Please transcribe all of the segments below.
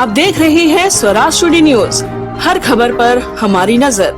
आप देख रहे हैं स्वराज टुडे न्यूज, हर खबर पर हमारी नजर।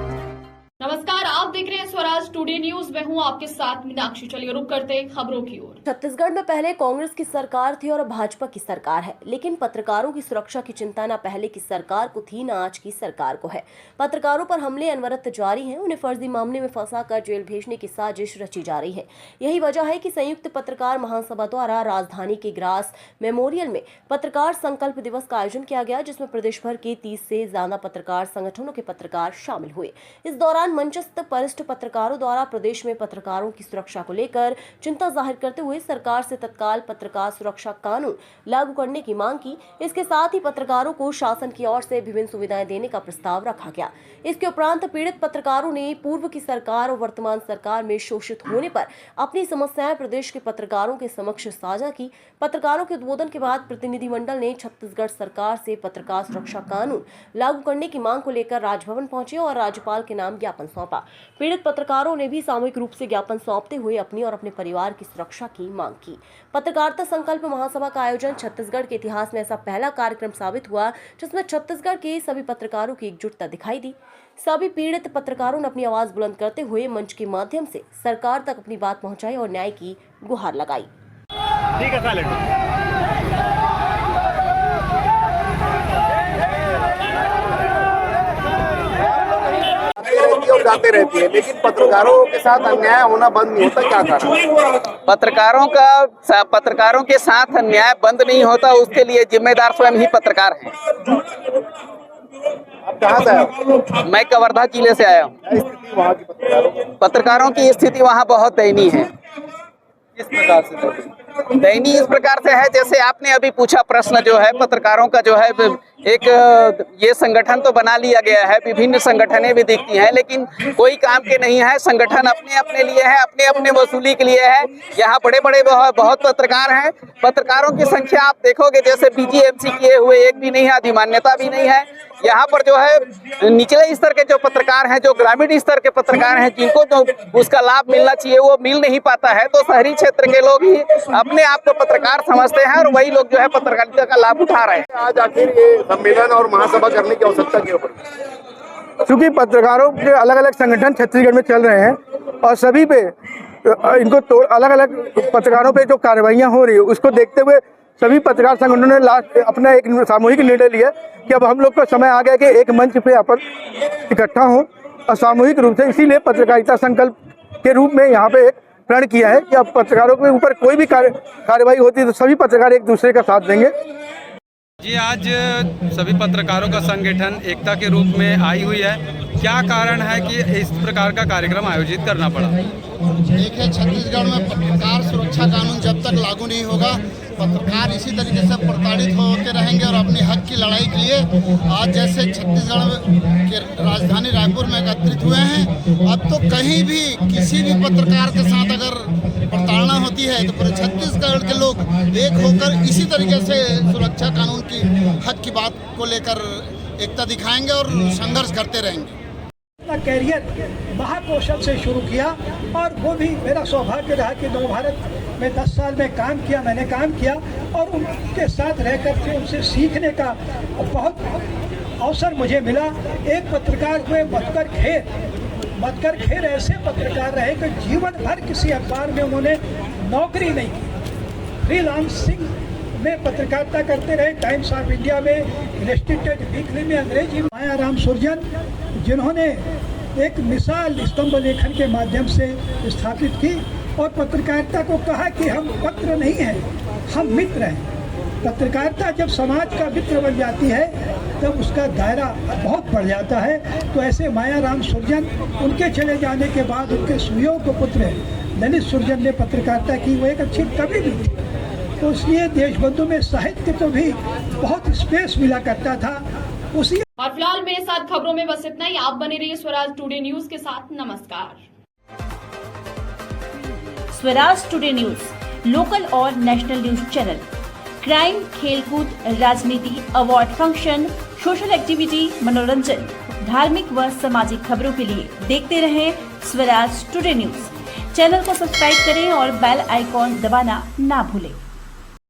नमस्कार, आप देख रहे हैं स्वराज टुडे न्यूज। मैं हूं आपके साथ मीनाक्षी। चलिए रुक करते हैं खबरों की ओर। छत्तीसगढ़ में पहले कांग्रेस की सरकार थी और अब भाजपा की सरकार है, लेकिन पत्रकारों की सुरक्षा की चिंता न पहले की सरकार को थी न आज की सरकार को है। पत्रकारों पर हमले अनवरत जारी हैं, उन्हें फर्जी मामले में फंसाकर जेल भेजने की साजिश रची जा रही है। यही वजह है कि संयुक्त पत्रकार महासभा द्वारा राजधानी के ग्रास मेमोरियल में पत्रकार संकल्प दिवस का आयोजन किया गया, जिसमें प्रदेश भर के 30 से ज्यादा पत्रकार संगठनों के पत्रकार शामिल हुए। इस दौरान मंचस्थ वरिष्ठ पत्रकारों द्वारा प्रदेश में पत्रकारों की सुरक्षा को लेकर चिंता जाहिर करते हुए सरकार से तत्काल पत्रकार सुरक्षा कानून लागू करने की मांग की। इसके साथ ही पत्रकारों को शासन की ओर से विभिन्न सुविधाएं देने का प्रस्ताव रखा गया। इसके उपरांत पीड़ित पत्रकारों ने पूर्व की सरकार और वर्तमान सरकार में शोषित होने पर अपनी समस्याएं प्रदेश के पत्रकारों के समक्ष साझा की। पत्रकारों के उद्बोधन के बाद प्रतिनिधिमंडल ने छत्तीसगढ़ सरकार से पत्रकार सुरक्षा कानून लागू करने की मांग को लेकर राजभवन पहुंचे और राज्यपाल के नाम ज्ञापन सौंपा। पीड़ित पत्रकारों ने भी सामूहिक रूप से ज्ञापन सौंपते हुए अपनी और अपने परिवार की सुरक्षा की मांग की। पत्रकारिता संकल्प महासभा का आयोजन छत्तीसगढ़ के इतिहास में ऐसा पहला कार्यक्रम साबित हुआ जिसमें छत्तीसगढ़ के सभी पत्रकारों की एकजुटता दिखाई दी। सभी पीड़ित पत्रकारों ने अपनी आवाज बुलंद करते हुए मंच के माध्यम से सरकार तक अपनी बात पहुंचाई और न्याय की गुहार लगाई। ठीक है, जाते रहती है, लेकिन पत्रकारों के साथ अन्याय होना बंद नहीं होता, क्या कारण? पत्रकारों के साथ अन्याय बंद नहीं होता, उसके लिए जिम्मेदार स्वयं ही पत्रकार हैं। आप कहाँ से आए हो? मैं कवर्धा जिले से आया हूँ। स्थिति वहाँ की पत्रकारों की स्थिति वहाँ बहुत दयनीय है। किस प्रकार से दयनीय इस प्रकार से है, जैसे आपने अभी पूछा प्रश्न जो है पत्रकारों का जो है, एक ये संगठन तो बना लिया गया है, विभिन्न संगठनें भी दिखती हैं, लेकिन कोई काम के नहीं है। संगठन अपने अपने लिए है, अपने अपने वसूली के लिए है। यहाँ बड़े बड़े बहुत पत्रकार हैं। पत्रकारों की संख्या आप देखोगे जैसे बीजीएमसी किए हुए एक भी नहीं है, अधिमान्यता भी नहीं है। यहाँ पर जो है निचले स्तर के जो पत्रकार हैं, जो ग्रामीण स्तर के पत्रकार हैं, जिनको जो उसका लाभ मिलना चाहिए वो मिल नहीं पाता है। तो शहरी क्षेत्र के लोग ही अपने आप को पत्रकार समझते हैं और वही लोग जो है पत्रकारिता का लाभ उठा रहे हैं। आज आखिर ये सम्मेलन और महासभा करने की आवश्यकता क्यों पड़ी? क्योंकि पत्रकारों के अलग अलग संगठन छत्तीसगढ़ में चल रहे हैं और सभी पे इनको अलग अलग पत्रकारों पे जो कार्रवाइयाँ हो रही है उसको देखते हुए सभी पत्रकार संगठनों ने लास्ट अपना एक सामूहिक निर्णय लिया कि अब हम लोग का समय आ गया कि एक मंच पे अपन इकट्ठा हों और सामूहिक रूप से, इसीलिए पत्रकारिता संकल्प के रूप में यहाँ पे एक प्रण किया है कि अब पत्रकारों के ऊपर कोई भी कार्रवाई होती है तो सभी पत्रकार एक दूसरे का साथ देंगे। जी, आज सभी पत्रकारों का संगठन एकता के रूप में आई हुई है। क्या कारण है कि इस प्रकार का कार्यक्रम आयोजित करना पड़ा? देखिए, छत्तीसगढ़ में पत्रकार सुरक्षा कानून जब तक लागू नहीं होगा, पत्रकार इसी तरीके से प्रताड़ित होते रहेंगे और अपने हक की लड़ाई के लिए आज जैसे छत्तीसगढ़ के राजधानी रायपुर में एकत्रित हुए हैं, अब तो कहीं भी किसी भी पत्रकार के साथ अगर प्रताड़ना होती है तो पूरे छत्तीसगढ़ के लोग एक होकर इसी तरीके से सुरक्षा कानून की हक की बात को लेकर एकता दिखाएंगे और संघर्ष करते रहेंगे। अपना कैरियर महाकौशल से शुरू किया और वो भी मेरा सौभाग्य रहा कि नव भारत में 10 साल में काम किया, मैंने काम किया और उनके साथ रहकर के उनसे सीखने का बहुत अवसर मुझे मिला। एक पत्रकार हुए मधुकर खेर ऐसे पत्रकार रहे कि जीवन भर किसी अखबार में उन्होंने नौकरी नहीं की, फ्रीलांसिंग में पत्रकारिता करते रहे। टाइम्स ऑफ इंडिया में, इलस्ट्रेटेड वीकली में, अंग्रेजी। मायाराम सुरजन जिन्होंने एक मिसाल स्तंभ लेखन के माध्यम से स्थापित की और पत्रकारिता को कहा कि हम पत्र नहीं हैं, हम मित्र हैं। पत्रकारिता जब समाज का मित्र बन जाती है तब उसका दायरा बहुत बढ़ जाता है। तो ऐसे मायाराम सुरजन, उनके चले जाने के बाद उनके सुयोग्य पुत्र ललित सुरजन ने पत्रकारिता की। वो एक अच्छी कवि भी थी, तो इसलिए देशबंधु में साहित्य को भी बहुत स्पेस मिला करता था। उसी और फिलहाल मेरे साथ खबरों में बस इतना ही। आप बने रहिए स्वराज टुडे न्यूज के साथ। नमस्कार। स्वराज टुडे न्यूज, लोकल और नेशनल न्यूज चैनल, क्राइम, खेलकूद, राजनीति, अवार्ड फंक्शन, सोशल एक्टिविटी, मनोरंजन, धार्मिक व सामाजिक खबरों के लिए देखते रहें स्वराज टुडे न्यूज। चैनल को सब्सक्राइब करें और बेल आइकॉन दबाना ना भूलें।